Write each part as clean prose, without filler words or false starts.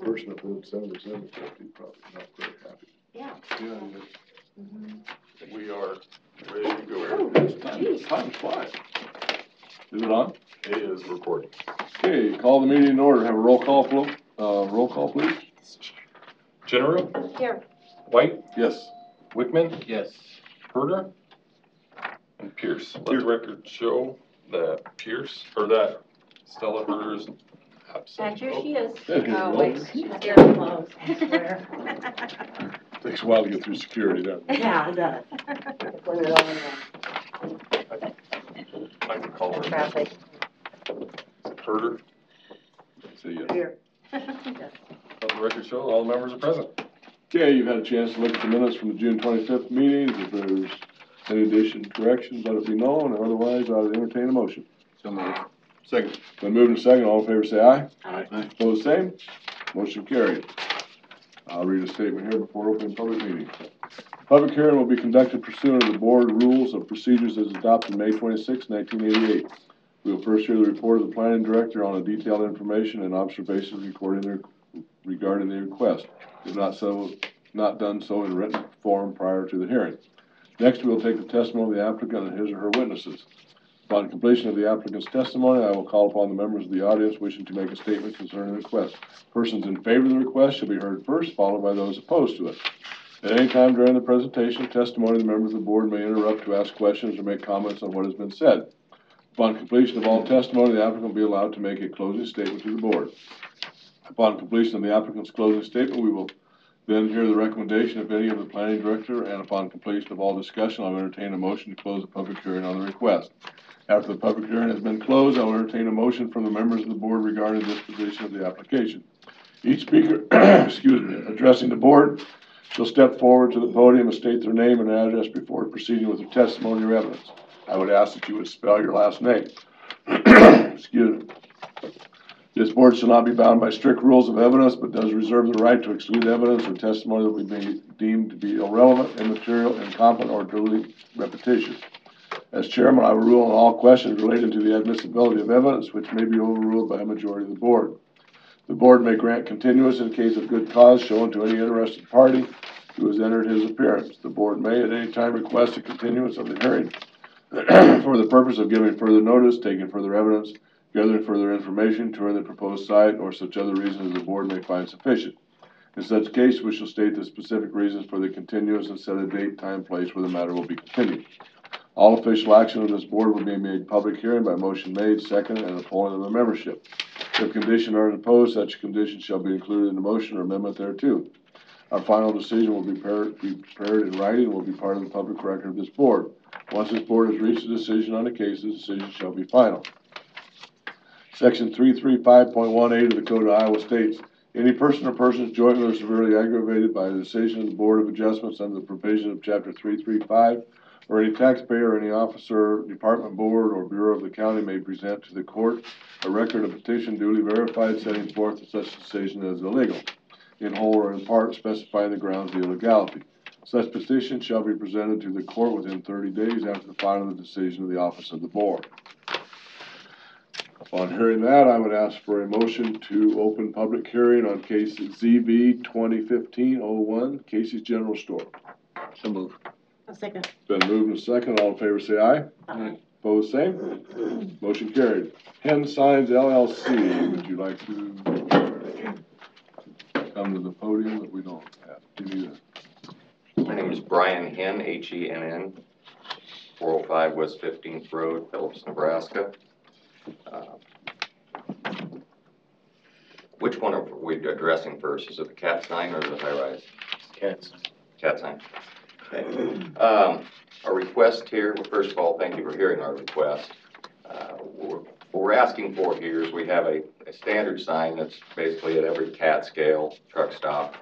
person that lives 750 probably not very happy. Yeah. Yeah, We are ready to go. Time flies. Is it on? It is recording. Okay, call the meeting in order. Have a roll call, please. General? Here. White? Yes. Wickman? Yes. Herder? And Pierce. Let the record show that Pierce, or that Stella Herder is absent. And here she is. Oh, wait, she's very close, I swear. Takes a while to get through security, doesn't it? Yeah, it does. I can call her. Traffic. Herder? Say yes. Here. Let the record show all members are present. Okay, you've had a chance to look at the minutes from the June 25th meetings. If there's any additions, corrections, let it be known. Otherwise, I would entertain a motion. So moved. Second. Been moved and second. All in favor, say aye. Aye. Opposed, same. Motion carried. I'll read a statement here before opening public meeting. Public hearing will be conducted pursuant to the board rules of procedures as adopted May 26, 1988. We will first hear the report of the planning director on the detailed information and observations regarding the request. If not done so in written form prior to the hearing. Next, we will take the testimony of the applicant and his or her witnesses. Upon completion of the applicant's testimony, I will call upon the members of the audience wishing to make a statement concerning the request. Persons in favor of the request shall be heard first, followed by those opposed to it. At any time during the presentation of testimony, the members of the board may interrupt to ask questions or make comments on what has been said. Upon completion of all testimony, the applicant will be allowed to make a closing statement to the board. Upon completion of the applicant's closing statement, we will then hear the recommendation of any of the planning director, and upon completion of all discussion, I will entertain a motion to close the public hearing on the request. After the public hearing has been closed, I will entertain a motion from the members of the board regarding the disposition of the application. Each speaker, addressing the board, shall step forward to the podium and state their name and address before proceeding with their testimony or evidence. I would ask that you would spell your last name. This board shall not be bound by strict rules of evidence, but does reserve the right to exclude evidence or testimony that we may deem to be irrelevant, immaterial, incompetent, or duly repetitious. As chairman, I will rule on all questions related to the admissibility of evidence, which may be overruled by a majority of the board. The board may grant continuance in case of good cause shown to any interested party who has entered his appearance. The board may at any time request a continuance of the hearing for the purpose of giving further notice, taking further evidence, gathering further information, touring the proposed site, or such other reasons the board may find sufficient. In such case, we shall state the specific reasons for the continuance and set a date, time, place where the matter will be continued. All official action of this board will be made public hearing by motion made, seconded, and a polling of the membership. If conditions are imposed, such conditions shall be included in the motion or amendment thereto. Our final decision will be prepared in writing and will be part of the public record of this board. Once this board has reached a decision on a case, the decision shall be final. Section 335.18 of the Code of Iowa states, any person or persons jointly or severely aggravated by a decision of the Board of Adjustments under the provision of Chapter 335, or any taxpayer, any officer, department, board, or bureau of the county may present to the court a record of petition duly verified setting forth that such decision as illegal, in whole or in part specifying the grounds of the illegality. Such petition shall be presented to the court within 30 days after the final decision of the office of the board. Upon hearing that, I would ask for a motion to open public hearing on case ZV 2015-01, Casey's General Store. So moved. A second. Been moved and second. All in favor say aye. Aye. Opposed, same. Motion carried. Hen Signs LLC, would you like to come to the podium that we don't have? My name is Brian Henn, Henn, 405 West 15th Road, Phillips, Nebraska. Which one are we addressing first? Is it the cat sign or the high-rise? Cat sign. Cat sign. Okay. Our request here, well, first of all, thank you for hearing our request. What we're asking for here is we have a standard sign that's basically at every cat scale, truck stop.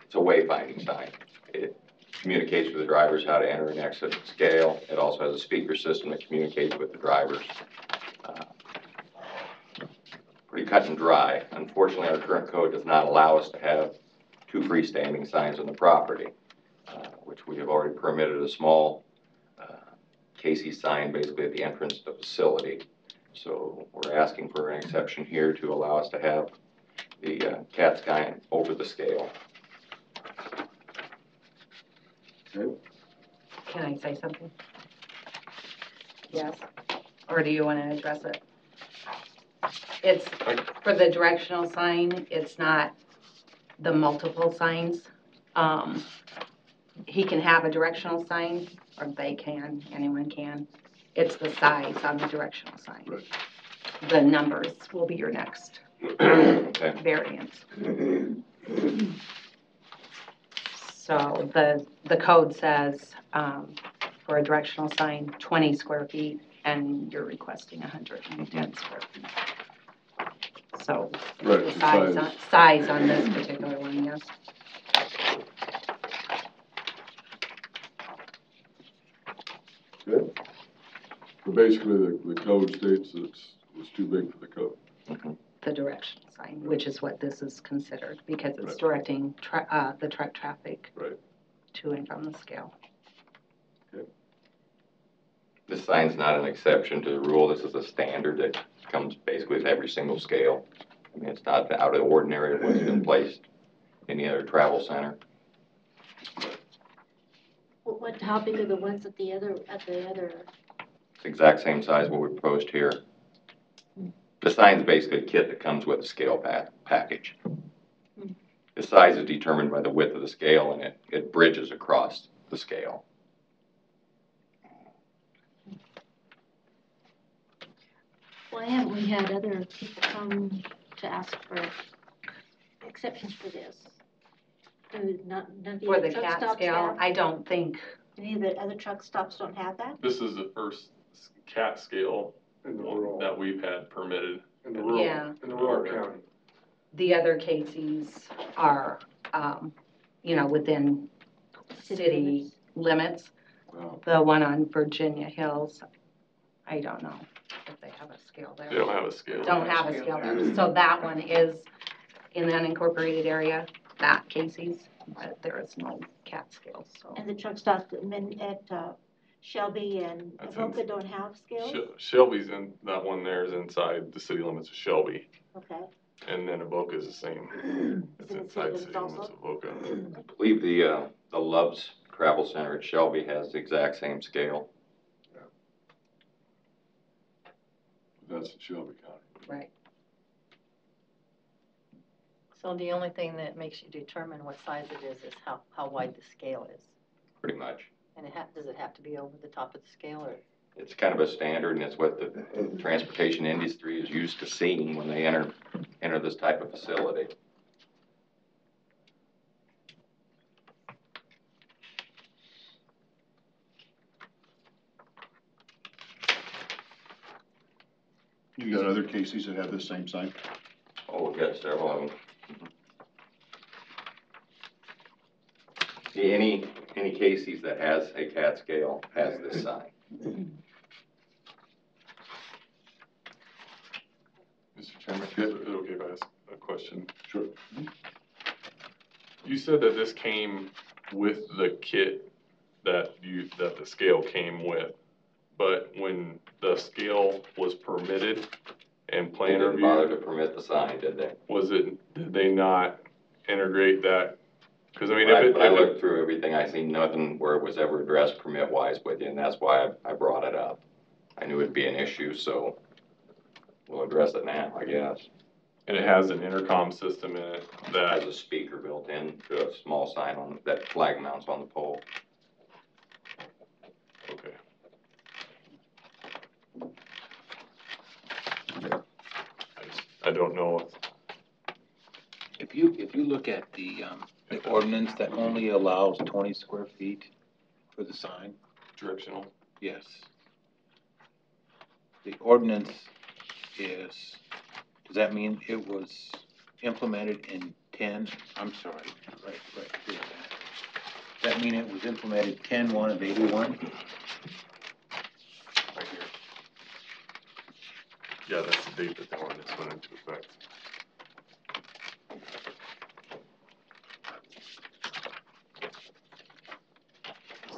It's a wayfinding sign. It communicates with the drivers how to enter and exit the scale. It also has a speaker system that communicates with the drivers. Pretty cut and dry. Unfortunately, our current code does not allow us to have two freestanding signs on the property, which we have already permitted a small Casey's sign basically at the entrance to the facility. So we're asking for an exception here to allow us to have the CAT scan over the scale. Can I say something? Yes, or do you want to address it? It's, for the directional sign, it's not the multiple signs. He can have a directional sign, or they can, anyone can. It's the size on the directional sign. Right. The numbers will be your next Okay. variance. So the code says, for a directional sign, 20 square feet, and you're requesting 110 square feet. So Right, the the size size on this particular one, yes. Good. So basically, the code states that it's too big for the code. The directional sign, which is what this is considered, because it's Right. directing the truck traffic Right. to and from the scale. This sign's not an exception to the rule. This is a standard that comes basically with every single scale. I mean, it's not out of the ordinary of what's been placed in any other travel center. How big are the ones at the other? It's the exact same size what we proposed here. The sign's basically a kit that comes with a scale package. The size is determined by the width of the scale, and it bridges across the scale. Why haven't we had other people come to ask for exceptions for this? Do none of the For other the truck cat stops scale, have? I don't think, Any of the other truck stops don't have that? This is the first CAT scale In the rural, that we've had permitted. in the rural, Yeah. in the rural county. the other cases are, within city limits. Wow. The one on Virginia Hills, I don't know if they have a scale there. They don't have a scale. Don't have a scale there. So that one is in the unincorporated area, that Casey's, but there is no cat scale, so. And the truck stops at Shelby and That's Avoca don't have scales? Shelby's in, that one there is inside the city limits of Shelby, Okay. and then Avoca is the same. It's Is it inside the city city limits limits of also? Avoca. I believe the Love's Travel Center at Shelby has the exact same scale. That's in Shelby County. Right. So the only thing that makes you determine what size it is how wide the scale is. Pretty much. And does it have to be over the top of the scale, or? It's kind of a standard, and it's what the transportation industry is used to seeing when they enter this type of facility. You got other cases that have the same sign? Oh, we've got several of them. Any Casey's that has a CAT scale has this sign. Mr. Chairman, is it okay if I ask a question? Sure. You said that this came with the kit that the scale came with, but when the scale was permitted and They plan didn't bother review, to permit the sign, did they? did they not integrate that? Because I mean, When I looked through everything, I seen nothing where it was ever addressed permit-wise with you, and that's why I brought it up. I knew it'd be an issue, so we'll address it now, I guess. and it has an intercom system in it It that, has a speaker built in to a small sign on that flag mounts on the pole. okay. I don't know if If you look at the ordinance that only allows 20 square feet for the sign, directional. yes. The ordinance is, does that mean it was implemented in 10, I'm sorry, right, here's that. Does that mean it was implemented 10/1 of 81? Right here. Yeah, that's the date that the ordinance went into effect.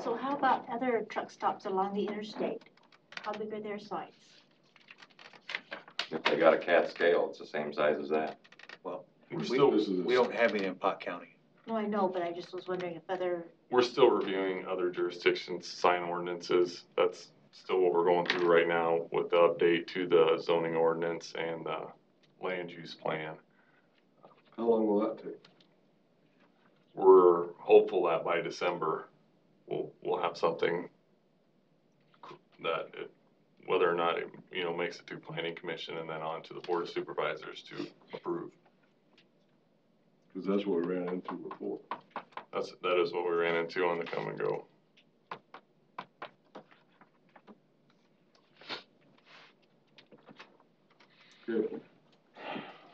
So how about other truck stops along the interstate? How big are their signs? If they got a CAT scale, it's the same size as that. Well, We're We- still, We don't have it in Pot County. No, I know, but I just was wondering if other, we're still reviewing other jurisdictions' sign ordinances. That's still what we're going through right now with the update to the zoning ordinance and the land use plan. How long will that take? We're hopeful that by December, we'll have something that it, whether or not it, makes it to planning commission and then on to the board of supervisors to approve. Cause that's what we ran into before. That is what we ran into on the come and go. Good.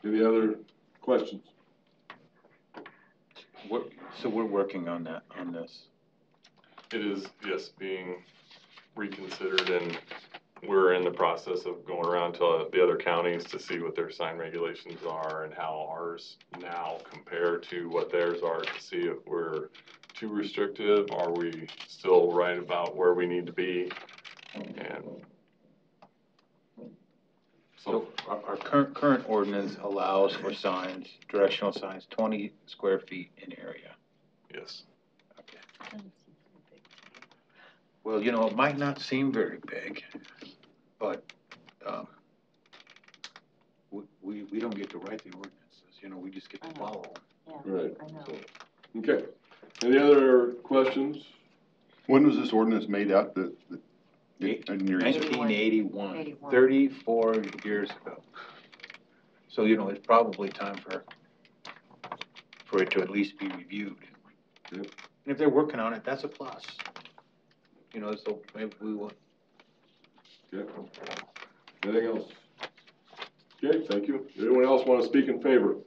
Any other questions? So we're working on that, on this. It is, yes, being reconsidered, and we're in the process of going around to the other counties to see what their sign regulations are and how ours now compare to what theirs are, to see if we're too restrictive, are we still right about where we need to be, and So our current ordinance allows for signs, directional signs, 20 square feet in area. yes. Okay. Well, it might not seem very big, but, we don't get to write the ordinances, we just get to follow them. Right. I know. Okay. Any other questions? When was this ordinance made up in your, 1981, 81. 34 years ago. So, it's probably time for it to at least be reviewed. Yep. And if they're working on it, that's a plus. So maybe we will. Okay. Anything else? Okay, thank you. Anyone else want to speak in favor?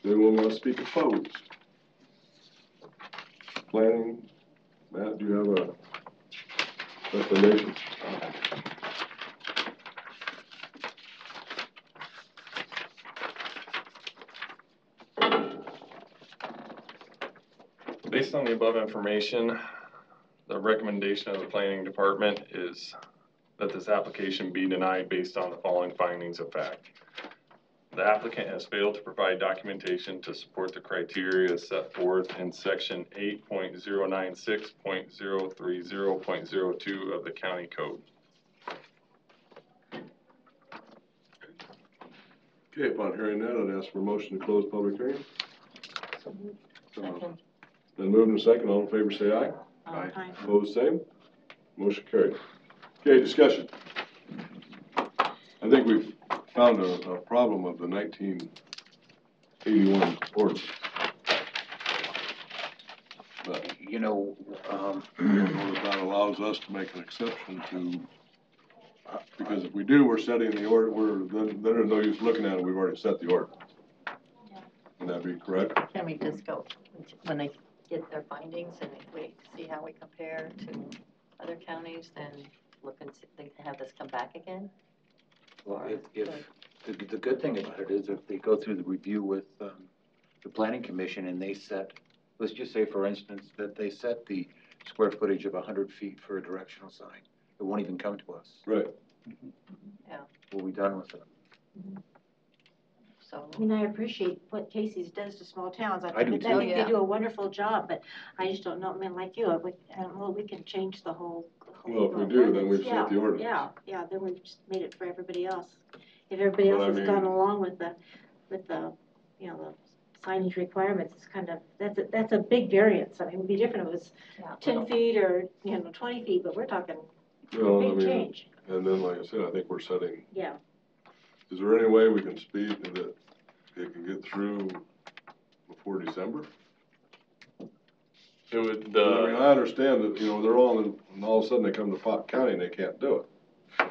Anyone want to speak opposed? Planning, Matt, do you have a recommendation? Based on the above information, the recommendation of the planning department is that this application be denied based on the following findings of fact. The applicant has failed to provide documentation to support the criteria set forth in section 8.096.030.02 of the county code. Okay, upon hearing that, I'd ask for a motion to close public hearing. Second. Then moved and second, all in favor say aye. Aye. Opposed, same. Motion carried. Okay, discussion. I think we've found a problem of the 1981 ordinance. But that allows us to make an exception to, because if we do, we're setting the order, then there's no use looking at it, we've already set the order. Would that be correct? Can we just go, when they get their findings and we see how we compare to other counties, then look and see, they have this come back again? Well, if the good thing about it is if they go through the review with the planning commission and they set, let's just say for instance, that they set the square footage of 100 feet for a directional sign, it won't even come to us. Right. Yeah. We'll be done with it. So, I mean, I appreciate what Casey's does to small towns. I do think too. they Yeah. do a wonderful job, but I just don't know, I mean, like you, I don't know, we can change the whole. Well, if we do, then we've set the ordinance. Yeah, then we've just made it for everybody else. If everybody else has gone along with the, the signage requirements, it's kind of, that's a big variance. I mean, it would be different if it was yeah. 10 feet or, 20 feet, but we're talking Well, big change. and then, like I said, I think we're setting, Yeah. is there any way we can speed that it can get through before December? It would, I mean, I understand that, they're all in, and all of a sudden they come to Pot County and they can't do it.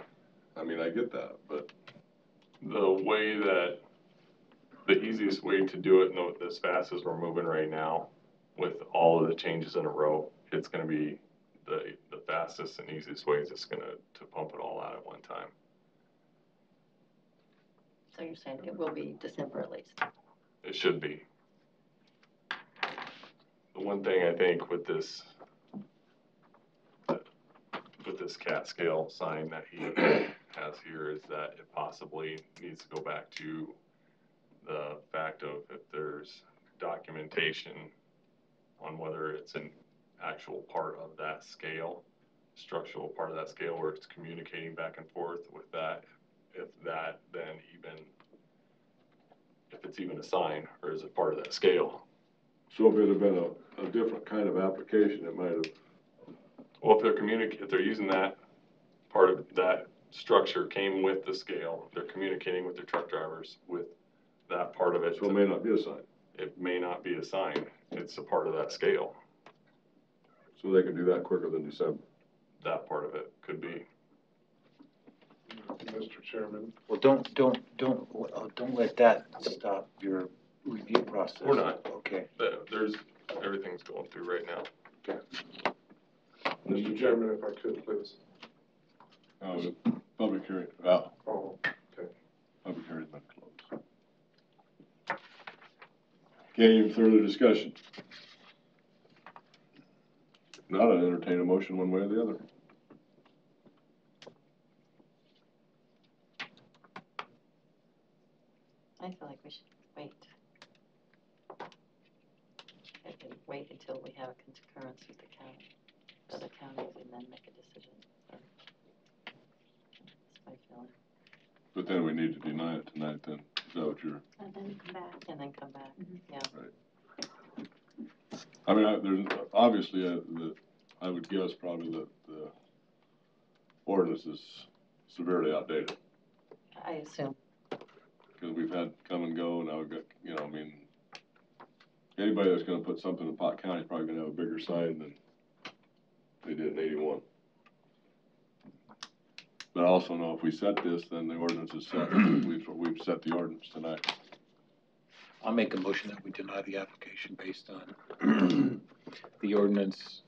I mean, I get that, but. the way that, the easiest way to do it, and as fast as we're moving right now, with all of the changes in a row, it's gonna be the fastest and easiest way is just to pump it all out at one time. So you're saying it will be December at least? It should be. The one thing I think with this cat scale sign that he has here is that it possibly needs to go back to the fact of if there's documentation on whether it's an actual part of that scale, structural part of that scale where it's communicating back and forth with that, if that then even, if it's even a sign or is it part of that scale? So if it had been a different kind of application, it might have. Well, if they're using that part of that structure came with the scale, they're communicating with their truck drivers with that part of it. So it may not be a sign. It may not be a sign. It's a part of that scale. So they can do that quicker than December. That part of it could be. Mr. Chairman. Well, don't let that stop your review process. We're not. Okay. Everything's going through right now. Mr. Chairman, if I could, please. Public hearing, oh, okay. Public hearing's been closed. Okay, any further discussion? If not, I'd entertain a motion one way or the other. I feel like we should wait. I can wait until we have a concurrence with the county, other counties, and then make a decision. That's my feeling. But then we need to deny it tonight then, is that what you're? And then come back. And then come back, yeah. I mean, there's, obviously, I would guess probably that the ordinance is severely outdated. I assume. Because we've had come and go, now we've got, you know, I mean, anybody that's gonna put something in Pot County is probably gonna have a bigger sign than they did in 81. But I also know if we set this, then the ordinance is set. We've set the ordinance tonight. I'll make a motion that we deny the application based on the ordinance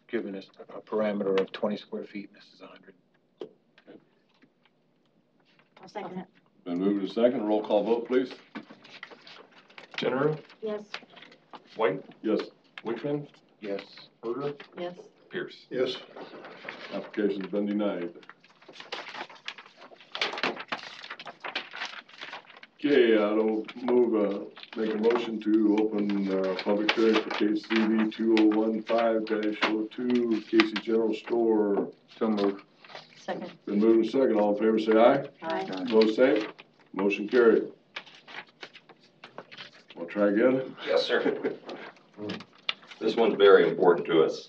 giving us a parameter of 20 square feet, and this is 100. I'll second it. Been moved to second, roll call vote, please. General, Yes. White, Yes. Wichman, Yes. Berger, Yes. Pierce. Yes. Application's been denied. Okay, I'll make a motion to open, public hearing for case CV 2015-02, Casey General Store. So moved. Second. Been moved to second, all in favor say aye. Aye. Opposed, same. Motion carried. We'll try again? Yes, sir. This one's very important to us.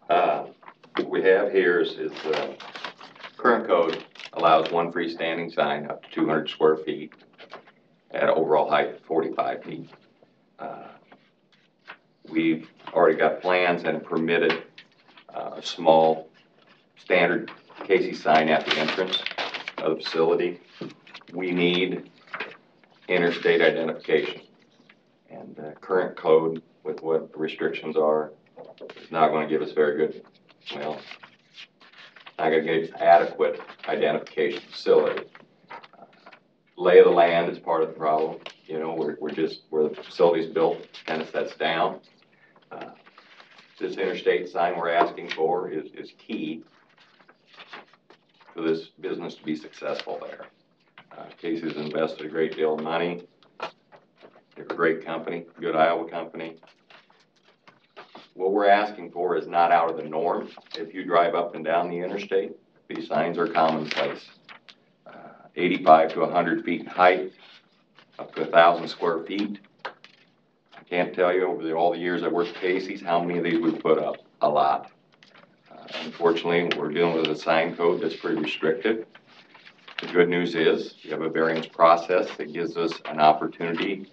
What we have here is current code allows one freestanding sign up to 200 square feet at an overall height of 45 feet. We've already got plans and permitted a small standard Casey sign at the entrance of the facility. We need interstate identification. And current code with what the restrictions are is not going to give us very good, well, not going to give adequate identification facility. Lay of the land is part of the problem. You know, we're just, where the facility's built, kind of sets down. This interstate sign we're asking for is key for this business to be successful there. Casey's invested a great deal of money. They're a great company, good Iowa company. What we're asking for is not out of the norm. If you drive up and down the interstate, these signs are commonplace. 85 to 100 feet in height, up to 1,000 square feet. I can't tell you over all the years I've worked at Casey's how many of these we've put up. A lot. Unfortunately, we're dealing with a sign code that's pretty restrictive. The good news is we have a variance process that gives us an opportunity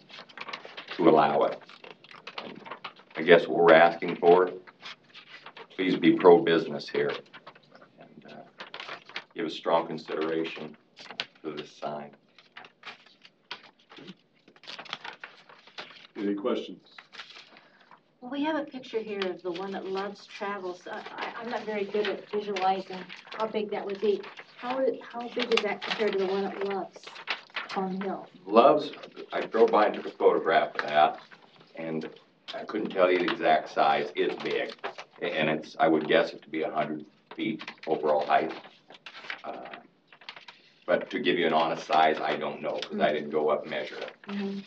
to allow it. And I guess what we're asking for, please be pro-business here and give a strong consideration to this sign. Any questions? Well, we have a picture here of the one that Loves Travels. I'm not very good at visualizing how big that would be. How big is that compared to the one at Loves on Hill? Loves, I drove by and took a photograph of that, and I couldn't tell you the exact size. It's big, and I would guess it to be 100 feet overall height. But to give you an honest size, I don't know, because I didn't go up and measure it. Mhm.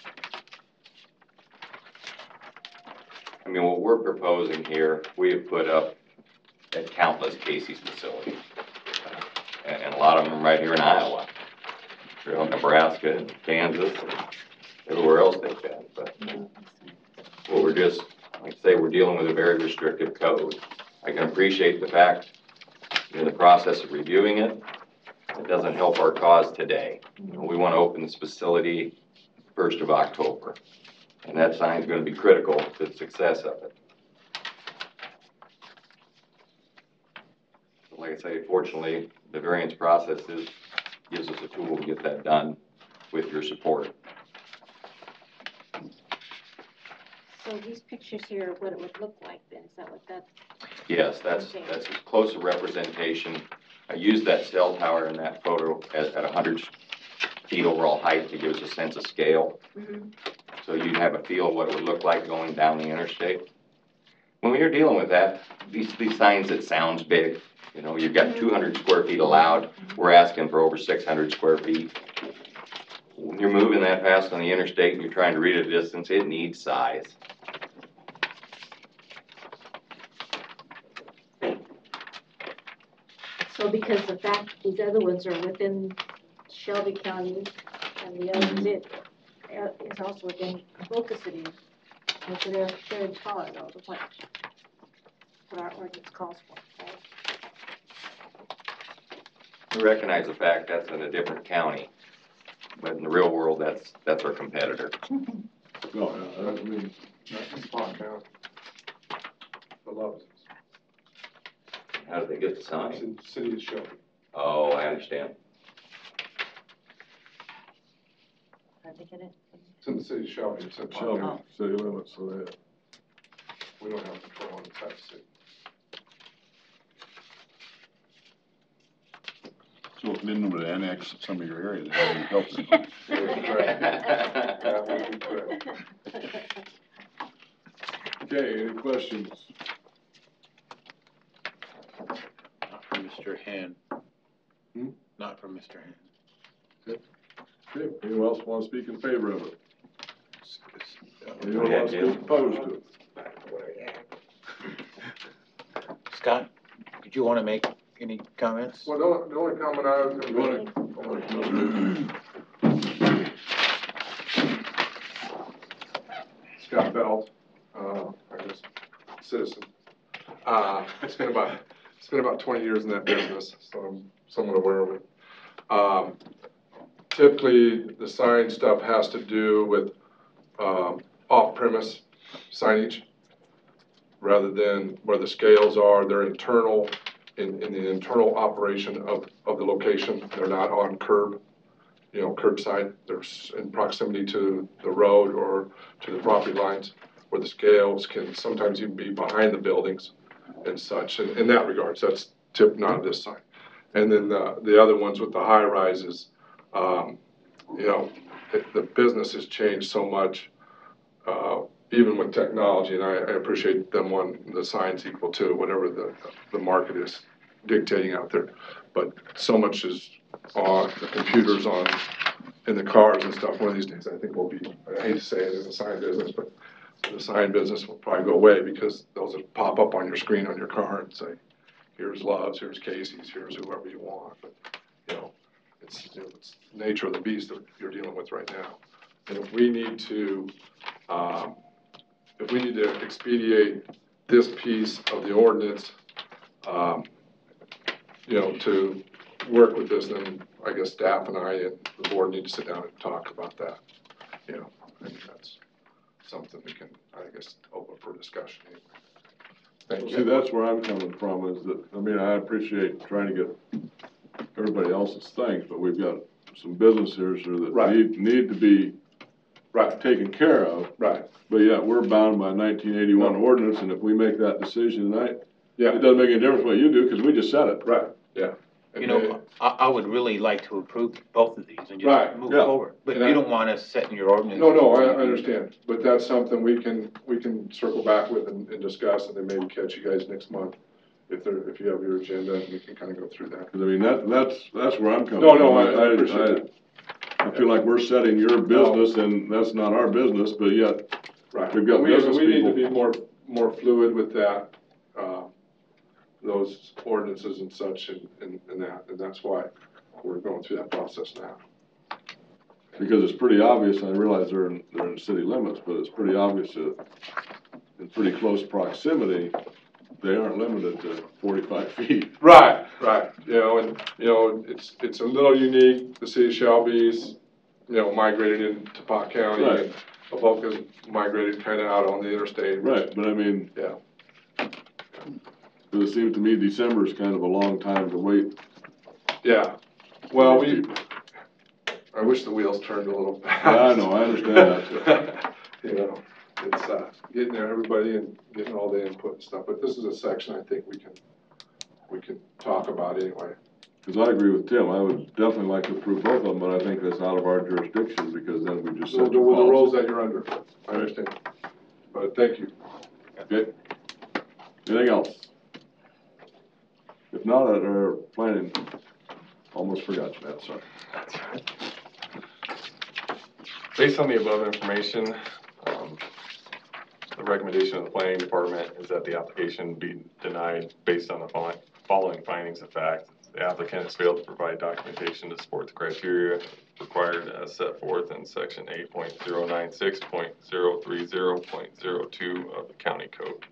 I mean, what we're proposing here, we have put up at countless Casey's facilities. And a lot of them right here in Iowa, through Nebraska, and Kansas, and everywhere else they've been. But what we're just, like I say, we're dealing with a very restrictive code. I can appreciate the fact in the process of reviewing it, it doesn't help our cause today. You know, we want to open this facility 1st of October, and that sign's going to be critical to the success of it. Like I say, fortunately, the variance process gives us a tool to get that done with your support. So these pictures here, what it would look like then, is that what that? Yes, that's as close a representation. I used that cell tower in that photo at 100 feet overall height to give us a sense of scale. Mm-hmm. So you'd have a feel of what it would look like going down the interstate. When you're dealing with that, these signs, it sounds big. You know, you've got 200 square feet allowed. We're asking for over 600 square feet. When you're moving that fast on the interstate and you're trying to read a distance, it needs size. So because the fact these other ones are within Shelby County and the other ones, it is also within both the cities. And so they're in Colorado, what our ordinance calls for, right? We recognize the fact that's in a different county, but in the real world, that's our competitor. No, I mean, that's a small town. I love it. How did they get the It's sign? in the city of Shelby. Oh, I understand. How'd they get it? It's in the city of Shelby, it's in Shelby. Shelby, city limits, so they, we don't have control on the type of city. So if Minden would annex some of your area, that would help them. That would be correct. Okay, any questions? Not from Mr. Hand. Hmm? Not from Mr. Hand. Okay, anyone else want to speak in favor of it? Go Anyone ahead, want to Jim. speak opposed to it? Scott, did you want to make any comments? Well, the only comment I was You gonna want make, Scott Belt, I guess, citizen. It's been about 20 years in that business, so I'm somewhat aware of it. Typically, the sign stuff has to do with, off-premise signage, rather than where the scales are. They're internal, in the internal operation of the location. They're not on curb, curbside. They're in proximity to the road or to the property lines, where the scales can sometimes even be behind the buildings and such. In that regards, that's not this sign. And then the other ones with the high rises, the business has changed so much, even with technology, and I appreciate them wanting the signs equal to whatever the market is dictating out there. But so much is on the computers, in the cars and stuff. One of these days, I think I hate to say it in the sign business, but the sign business will probably go away, because those will pop up on your screen on your car and say, here's Love's, here's Casey's, here's whoever you want. But, it's the nature of the beast that you're dealing with right now. And if we need to expedite this piece of the ordinance, to work with this, then I guess staff and I and the board need to sit down and talk about that. I think that's something we can, I guess, open for discussion anyway. Thank you. See, that's where I'm coming from, is that, I appreciate trying to get everybody else's things, but we've got some business here that Right. need to be Right, taken care of. right, But yeah, we're bound by 1981 ordinance, and if we make that decision tonight, it yeah, doesn't make any difference what you do, because we just said it. right, yeah. And I would really like to approve both of these and Right, just move yeah. forward. But And you don't want to set in your ordinance. No, I understand, but that's something we can circle back with and discuss, and then maybe catch you guys next month if you have your agenda, we can kind of go through that. 'Cause I mean, that's where I'm coming No, from. I appreciate that. I feel like we're setting your business and that's not our business, but yet, Right. We've got business We need to people. be more fluid with that, those ordinances and such and that's why we're going through that process now. because it's pretty obvious, I realize they're in city limits, but it's pretty obvious that in pretty close proximity, they aren't limited to 45 feet. Right. It's a little unique, the city of Shelby's, migrated into Pot County. Right. And Avoca's migrated kind of out on the interstate. Right, but I mean. Yeah. But it seems to me December is kind of a long time to wait. Yeah, well, I wish the wheels turned a little fast. Yeah, I know, I understand that too. It's, getting there, everybody and getting all the input and stuff, but this is a section I think we can talk about anyway. Because I agree with Tim, I would definitely like to approve both of them, but I think that's out of our jurisdiction, because then we just So set the the rules policy. that you're under, I understand, but thank you. Okay. Anything else? If not, our planning, almost forgot you, Matt, sorry. Based on the above information, the recommendation of the planning department is that the application be denied based on the following findings of fact. The applicant has failed to provide documentation to support the criteria required as set forth in section 8.096.030.02 of the county code.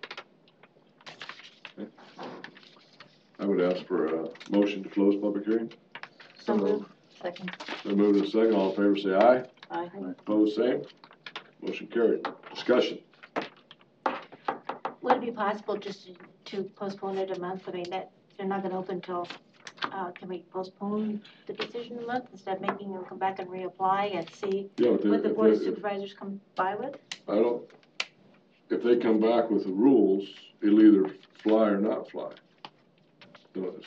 I would ask for a motion to close public hearing. So moved. Second. So moved and second, all in favor say aye. Aye. Opposed, same. Motion carried. Discussion. Would it be possible just to postpone it a month? I mean, that, they're not gonna open till, can we postpone the decision a month instead of making them come back and reapply and see Yeah, what the board of supervisors come by with? If they come back with the rules, it'll either fly or not fly.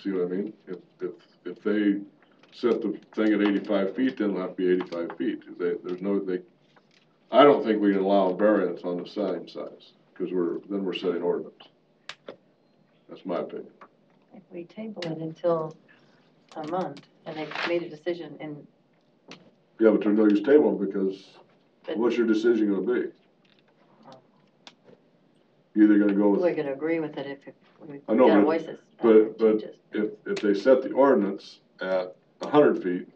See what I mean? If they set the thing at 85 feet, then it'll have to be 85 feet. I don't think we can allow a variance on the sign size, because we're setting ordinance. That's my opinion. If we table it until a month and they've made a decision and. Yeah, but there's no use tabling, because But- what's your decision gonna be? You're either gonna go with. We're gonna agree with it if we I know, gotta but- voice it. But changes. if they set the ordinance at 100 feet,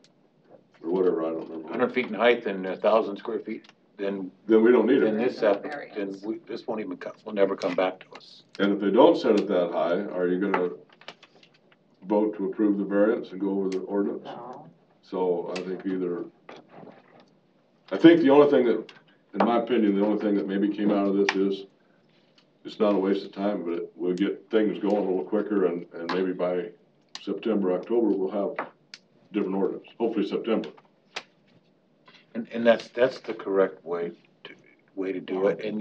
or whatever, I don't remember. 100 feet in height and 1,000 square feet, then Then we don't need then it. this won't even will never come back to us. And if they don't set it that high, are you gonna vote to approve the variance and go over the ordinance? No. So I think the only thing that, in my opinion, the only thing that maybe came out of this is, it's not a waste of time, but we'll get things going a little quicker, and maybe by September, October, we'll have different ordinance, hopefully September. And that's the correct way to do it. And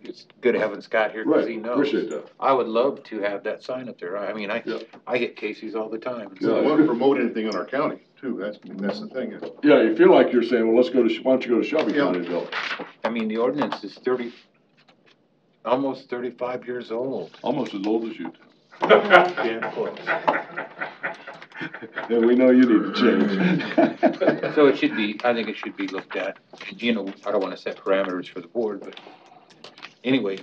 it's good having Scott here because Right, he knows. appreciate that. I would love to have that sign up there. I mean, Yeah. I get Casey's all the time. Yeah. I want to promote anything in our county too, that's the thing. Yeah, you feel like you're saying, well, why don't you go to Shelby Yeah. County and build? I mean, the ordinance is almost 35 years old. Almost as old as you. Yeah, close. And we know you need to change. So I think it should be looked at. And, I don't want to set parameters for the board, but anyway,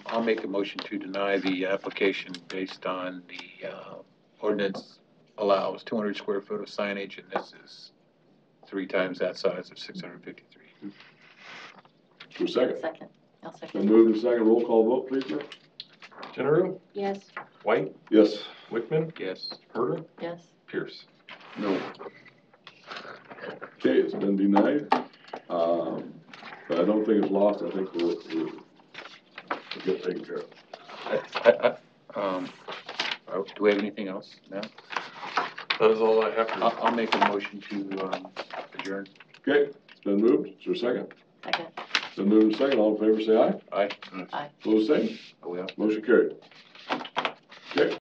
I'll make a motion to deny the application based on the ordinance allows 200 square foot of signage, and this is 3 times that size of 653. For a second. Second. I'll Been second. moved and second, roll call vote, please, Matt? General, Yes. White, Yes. Wickman, Yes. Herder, Yes. Pierce. No. Okay, it's been denied. But I don't think it's lost, I think we'll get taken care of. Do we have anything else now? That is all I have for you. I'll make a motion to adjourn. Okay, it's been moved, is there a second? Second. It's been moved and second, all in favor say aye. Aye. Aye. Opposed, same. Oh, yeah. Motion carried. Okay.